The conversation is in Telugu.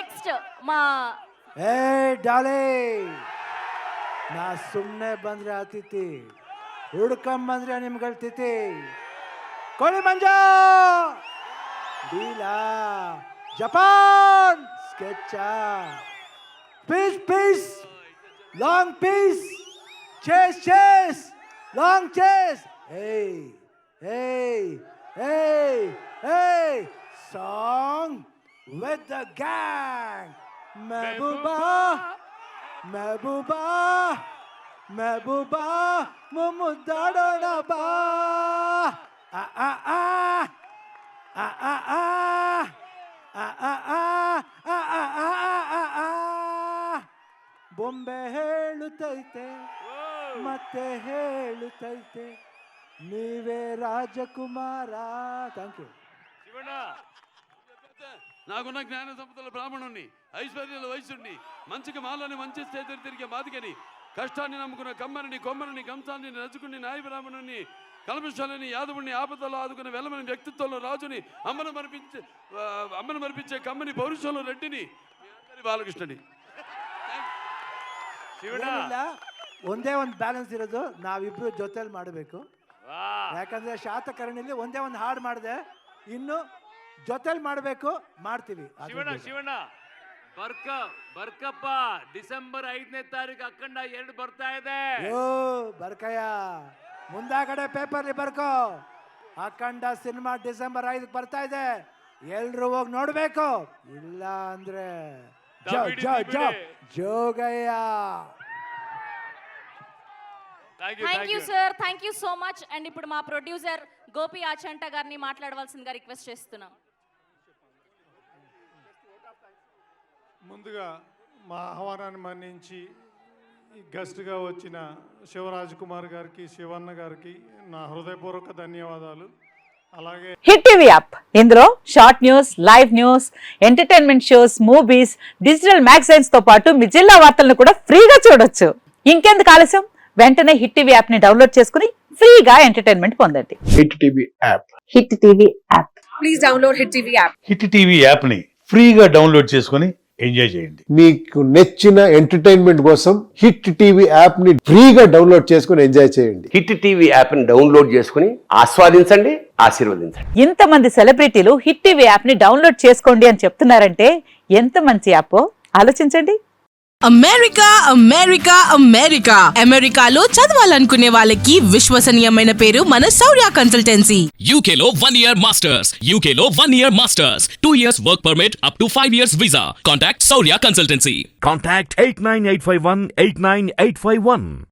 నెక్స్ట్ మా ಏ ಡಾಲೆ ನಾ ಸುಮ್ಮನೆ ಬಂದ್ರೆ ಅತಿಥಿ ಹುಡ್ಕೊಂಬಂದ್ರೆ ನಿಮ್ಗಳ ತಿಥಿ ಕೋಳಿ ಮಂಜ ಡೀಲಾ Japan sketch piece piece long piece chase long chase hey hey hey hey song with the gang महबूबा महबूबा महबूबा मुमुदाडोना बा आ आ आ आ आ आ आ आ आ आ ಬೊಂಬೆ ಹೇಳುತ್ತೈತೆ ಮತ್ತೆ ಹೇಳುತ್ತೈತೆ ನೀವೇ ರಾಜಕುಮಾರ. Thank you. నాకున్న జ్ఞాన సంపదల బ్రాహ్మణుణ్ణి, ఐశ్వర్యాల వయసుని, మంచికి మాలని మంచి చేతులు తిరిగే మాదిగని, కష్టాన్ని నమ్ముకున్న కమ్మని కొమ్మని కంసాన్ని రజుకుని నాయ బ్రాహ్మణుని, కల్మశాలని యాదవుని ఆపదలో ఆదుకున్న వెలమని వ్యక్తిత్వంలో రాజుని, అమ్మను మరిపించే కమ్మని పౌరుషంలో రెడ్డిని, బాలకృష్ణని. ಒಂದೇ ಒಂದು ಬ್ಯಾಲೆನ್ಸ್ ಇರೋದು, ನಾವಿಬ್ರು ಜೊತೆಲಿ ಮಾಡಬೇಕು. ಯಾಕಂದ್ರೆ ಶಾತಕರ್ಣಿಲಿ ಒಂದೇ ಒಂದು ಹಾಡು ಮಾಡಿದೆ, ಇನ್ನು ಜೊತೆಲಿ ಮಾಡಬೇಕು, ಮಾಡ್ತೀವಿ. ಶಿವಣ್ಣ ಬರ್ಕಪ್ಪ ಡಿಸೆಂಬರ್ 5ನೇ ತಾರೀಕು ಅಖಂಡ 2 ಬರ್ತಾ ಇದೆ. ಬರ್ಕಯ್ಯ ಮುಂದಾಗಡೆ ಪೇಪರ್ಲಿ ಬರ್ಕೋ, ಅಖಂಡ ಸಿನಿಮಾ ಡಿಸೆಂಬರ್ 5 ಬರ್ತಾ ಇದೆ, ಎಲ್ರು ಹೋಗಿ ನೋಡ್ಬೇಕು. ಇಲ್ಲ ಅಂದ್ರೆ Jogayya. Thank you sir, thank you so much. And ఇప్పుడు మా ప్రొడ్యూసర్ గోపి ఆచంట గారిని మాట్లాడవలసిందిగా రిక్వెస్ట్ చేస్తున్నాం. ముందుగా మా ఆహ్వానాన్ని మన్నించి గెస్ట్గా వచ్చిన శివరాజ్ కుమార్ గారికి, శివన్న గారికి నా హృదయపూర్వక ధన్యవాదాలు. అలాగే హిట్ టీవీ యాప్, ఇందులో short news, live news, entertainment shows, movies, digital magazines తో పాటు మీ జిల్లా వార్తలను కూడా ఫ్రీగా చూడొచ్చు. ఇంకెందుకు ఆలస్యం, వెంటనే హిట్ టీవీ యాప్ ని డౌన్లోడ్ చేసుకుని ఫ్రీగా ఎంటర్టైన్మెంట్ పొందండి. Hit TV app, hit TV app, please download hit TV app. Hit TV app ని ఫ్రీగా డౌన్లోడ్ చేసుకుని ఎంజాయ్ చేయండి. మీకు నచ్చిన ఎంటర్టైన్మెంట్ కోసం హిట్ టీవీ యాప్ ని ఫ్రీగా డౌన్లోడ్ చేసుకుని ఎంజాయ్ చేయండి. హిట్ టీవీ యాప్ ని డౌన్లోడ్ చేసుకుని ఆస్వాదించండి, ఆశీర్వదించండి. ఇంతమంది సెలబ్రిటీలు హిట్ టీవీ యాప్ ని డౌన్లోడ్ చేసుకోండి అని చెప్తున్నారంటే ఎంత మంచి యాప్ ఆలోచించండి. అమెరికా అమెరికా అమెరికా అమెరికాలో చదవాలనుకునే వాళ్ళకి విశ్వసనీయమైన పేరు మన శౌర్య కన్సల్టెన్సీ. UK లో 1 year masters, UK లో 1 year masters, 2 years work permit up to 5 years visa. Contact Shaurya Consultancy. Contact 89851 89851.